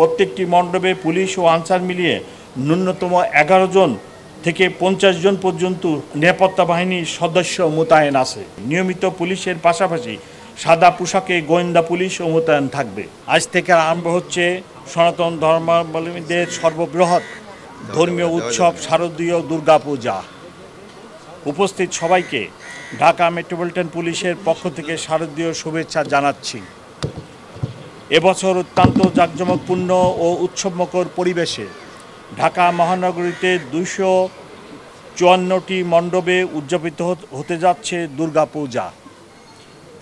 প্রত্যেকটি মণ্ডপে পুলিশ ও আনসার মিলিয়ে ন্যূনতম 11 জন থেকে 50 জন পর্যন্ত নিরাপত্তা বাহিনীর সদস্য মোতায়েন আছে। নিয়মিত পুলিশের পাশাপাশি সাদা পোশাকে গোয়েন্দা পুলিশও মোতায়েন থাকবে। আজ থেকে আরম্ভ হচ্ছে সনাতন ধর্মাবলম্বীদের সর্ববৃহৎ ধর্মীয় উৎসব শারদীয় দুর্গাপূজা। উপস্থিত সবাইকে ঢাকা মেট্রোপলিটন পুলিশের পক্ষ থেকে শারদীয় শুভেচ্ছা জানাচ্ছি। এবছর অত্যন্ত জাঁকজমকপূর্ণ ও উৎসবমুখর পরিবেশে ঢাকা মহানগরীতে 254টি মণ্ডপে উদযাপিত হতে যাচ্ছে দুর্গাপূজা।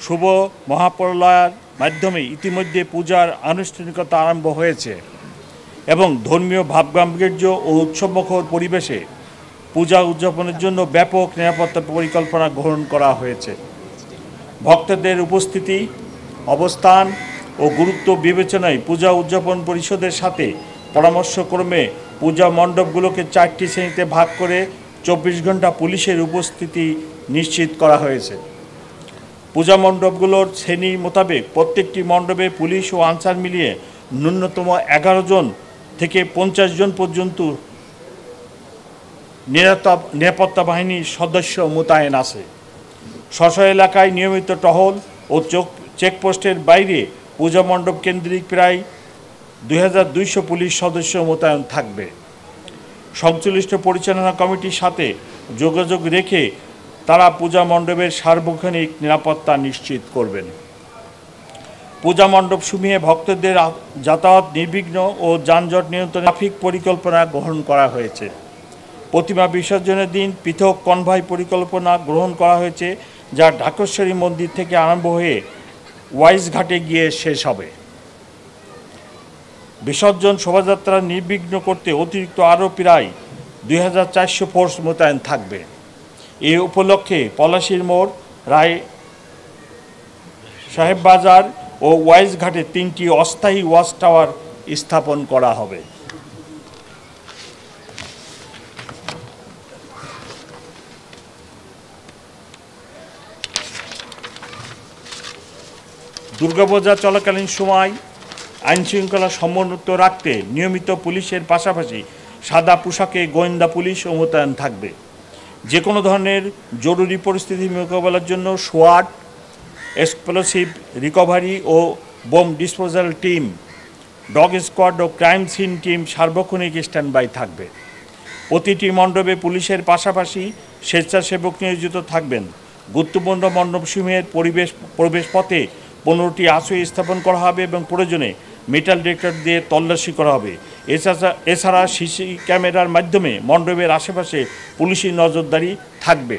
শুভ মহাপ্রলয়ের মাধ্যমে ইতিমধ্যে পূজার আনুষ্ঠানিকতা আরম্ভ হয়েছে এবং ধর্মীয় ভাবগাম্ভীর্য ও উৎসবমুখর পরিবেশে পূজা উদযাপনের জন্য ব্যাপক নিরাপত্তা পরিকল্পনা গ্রহণ করা হয়েছে। ভক্তদের উপস্থিতি, অবস্থান ও গুরুত্ব বিবেচনায় পূজা উদযাপন পরিষদের সাথে পরামর্শক্রমে পূজা মণ্ডপগুলোকে 4টি শ্রেণীতে ভাগ করে 24 ঘন্টা পুলিশের উপস্থিতি নিশ্চিত করা হয়েছে। পূজা মণ্ডপগুলোর শ্রেণী মোতাবেক প্রত্যেকটি মণ্ডপে পুলিশ ও আনসার মিলিয়ে ন্যূনতম 11 জন থেকে 50 জন পর্যন্ত নিরাপত্তা বাহিনীর সদস্য মোতায়েন আছে। স্ব এলাকায় নিয়মিত টহল ও চেকপোস্টের বাইরে পূজা মণ্ডপ কেন্দ্রিক প্রায় 2200 পুলিশ সদস্য মোতায়েন থাকবে। সংশ্লিষ্ট পরিচালনা কমিটির সাথে যোগাযোগ রেখে তারা পূজা মণ্ডপের সার্বক্ষণিক নিরাপত্তা নিশ্চিত করবেন। পূজা মণ্ডপসমূহে ভক্তদের যাতায়াত নির্বিঘ্ন ও যানজট নিয়ন্ত্রণে ট্রাফিক পরিকল্পনা গ্রহণ করা হয়েছে। প্রতিমা বিসর্জনের দিন পৃথক কনভয় পরিকল্পনা গ্রহণ করা হয়েছে, যা ঢাকেশ্বরী মন্দির থেকে আরম্ভ হয়ে ওয়াইজ ঘাটে গিয়ে শেষ হবে। বিসর্জন শোভাযাত্রা নির্বিঘ্ন করতে অতিরিক্ত আরও প্রায় 2400 ফোর্স মোতায়েন থাকবে। এ উপলক্ষে পলাশীর মোড়, রায় সাহেব বাজার ও ওয়াইজ ঘাটে 3টি অস্থায়ী ওয়াচ টাওয়ার স্থাপন করা হবে। দুর্গাপূজা চলাকালীন সময় আইনশৃঙ্খলা সমুন্নত রাখতে নিয়মিত পুলিশের পাশাপাশি সাদা পোশাকে গোয়েন্দা পুলিশও মোতায়েন থাকবে। যে কোনো ধরনের জরুরি পরিস্থিতি মোকাবেলার জন্য সোয়াট, এক্সপ্লোসিভ রিকভারি ও bomb disposal team, dog squad ও ক্রাইম সিন টিম সার্বক্ষণিক স্ট্যান্ডবাই থাকবে। প্রতিটি মণ্ডপে পুলিশের পাশাপাশি স্বেচ্ছাসেবক নিয়োজিত থাকবেন। গুরুত্বপূর্ণ মণ্ডপসমূহের প্রবেশপথে 15টি আশ্রয় স্থাপন করা হবে এবং প্রয়োজনে মেটাল ডিটেক্টর দিয়ে তল্লাশি করা হবে। এছাড়া সিসি ক্যামেরার মাধ্যমে মণ্ডপের আশেপাশে পুলিশি নজরদারি থাকবে।